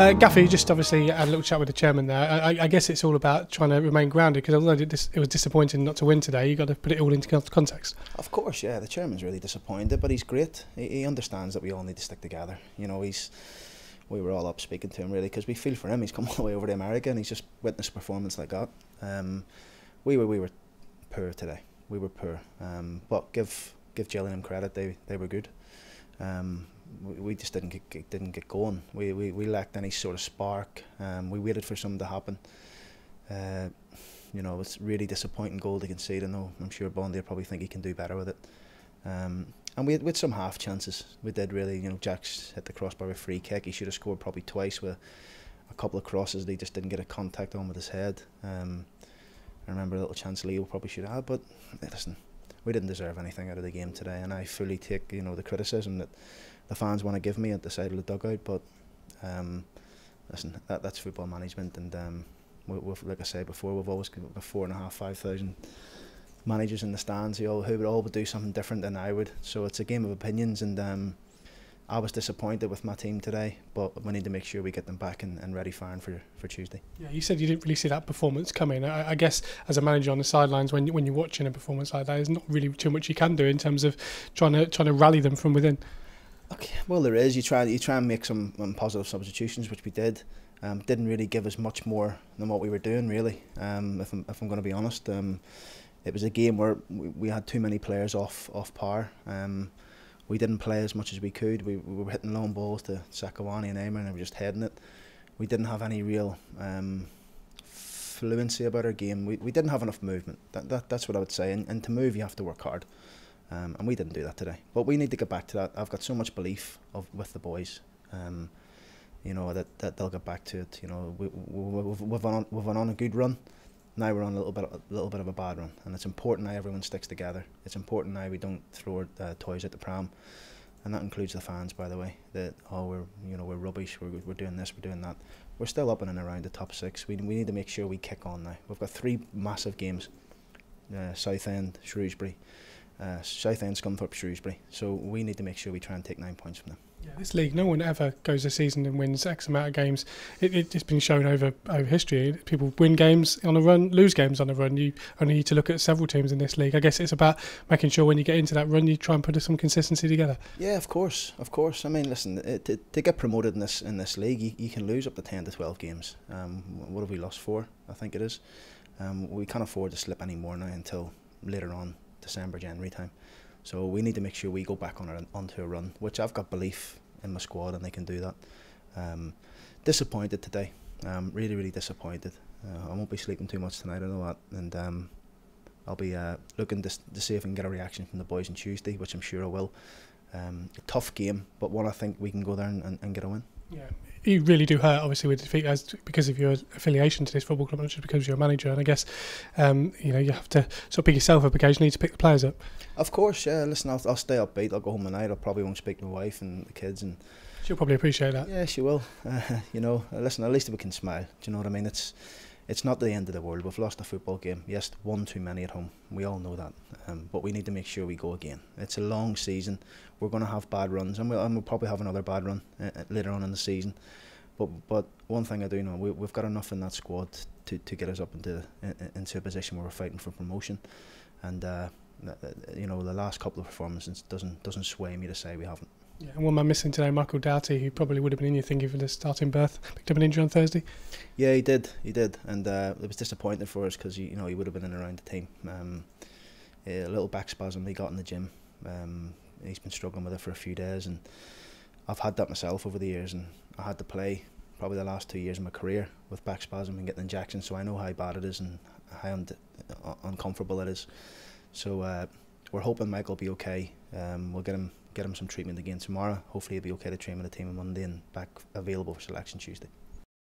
Gaffy, just obviously had a little chat with the chairman there. I guess it's all about trying to remain grounded, because although it was disappointing not to win today, you've got to put it all into context. Of course, yeah, the chairman's really disappointed, but he's great. He understands that we all need to stick together. You know, we were all up speaking to him really because we feel for him. He's come all the way over to America and he's just witnessed a performance like that. We were poor today. We were poor, but give Gillingham credit. They were good. We just didn't get going. We lacked any sort of spark. We waited for something to happen. You know, it's really disappointing goal to concede. I know, I'm sure Bondi will probably think he can do better with it. And we had some half chances. We did really. You know, Jack's hit the crossbar with a free kick. He should have scored probably twice with a couple of crosses that he just didn't get a contact on with his head. I remember a little chance Leo probably should have had, but listen, we didn't deserve anything out of the game today, and I fully take the criticism that the fans want to give me at the side of the dugout. But listen, that's football management, and we've, like I said before, we've always got 4,500, 5,000 managers in the stands who would all do something different than I would. So it's a game of opinions, and I was disappointed with my team today, but we need to make sure we get them back and ready firing for Tuesday. Yeah, you said you didn't really see that performance coming. I guess as a manager on the sidelines, when you're watching a performance like that, there's not really too much you can do in terms of trying to rally them from within. Okay, well there is. You try and make some positive substitutions, which we did. Didn't really give us much more than what we were doing, really. If I'm going to be honest, it was a game where we had too many players off par. We didn't play as much as we could. We were hitting long balls to Sakawani and Eamon, and we were just heading it. We didn't have any real fluency about our game. We didn't have enough movement. That's what I would say. And to move, you have to work hard. And we didn't do that today. But we need to get back to that. I've got so much belief with the boys. You know, that they'll get back to it. You know, we've went on a good run. Now we're on a little bit of a bad run, and it's important now everyone sticks together. It's important now we don't throw toys at the pram, and that includes the fans, by the way. That we're rubbish. We're doing this, we're doing that. We're still up and around the top 6. We need to make sure we kick on now. We've got 3 massive games: Southend, Shrewsbury, Southend, Scunthorpe, Shrewsbury. So we need to make sure we try and take 9 points from them. Yeah, this league, no one ever goes a season and wins X amount of games. It's been shown over history. People win games on a run, lose games on a run. You only need to look at several teams in this league. I guess it's about making sure when you get into that run, you try and put some consistency together. Yeah, of course. I mean, listen, to get promoted in this league, you can lose up to 10 to 12 games. What have we lost 4? I think it is. We can't afford to slip any more now until later on, December, January time. So we need to make sure we go back onto a run, which I've got belief in my squad and they can do that. Disappointed today, really, really disappointed. I won't be sleeping too much tonight, I know that, and I'll be looking to see if I can get a reaction from the boys on Tuesday, which I'm sure I will. A tough game, but one I think we can go there and get a win. Yeah, you really do hurt, obviously, with defeat because of your affiliation to this football club, not just because you're a manager. And I guess you have to sort of pick yourself up occasionally to pick the players up. Of course, yeah. Listen, I'll stay upbeat. I'll go home tonight. I probably won't speak to my wife and the kids, and she'll probably appreciate that. Yeah, she will. Listen, at least we can smile. Do you know what I mean? It's not the end of the world. We've lost a football game. Yes, 1 too many at home. We all know that. But we need to make sure we go again. It's a long season. We're going to have bad runs, and we'll probably have another bad run later on in the season. But one thing I do know, we've got enough in that squad to get us up into a position where we're fighting for promotion. And the last couple of performances doesn't sway me to say we haven't. Yeah, and one man missing today, Michael Doughty, who probably would have been in your thinking for the starting berth, picked up an injury on Thursday. Yeah, he did, and it was disappointing for us because he would have been in and around the team. A little back spasm he got in the gym. He's been struggling with it for a few days, and I've had that myself over the years, and I had to play probably the last 2 years of my career with back spasm and getting injections, so I know how bad it is and how uncomfortable it is. So we're hoping Michael will be okay. We'll get him some treatment again tomorrow. Hopefully he'll be okay to train with the team on Monday and back available for selection Tuesday.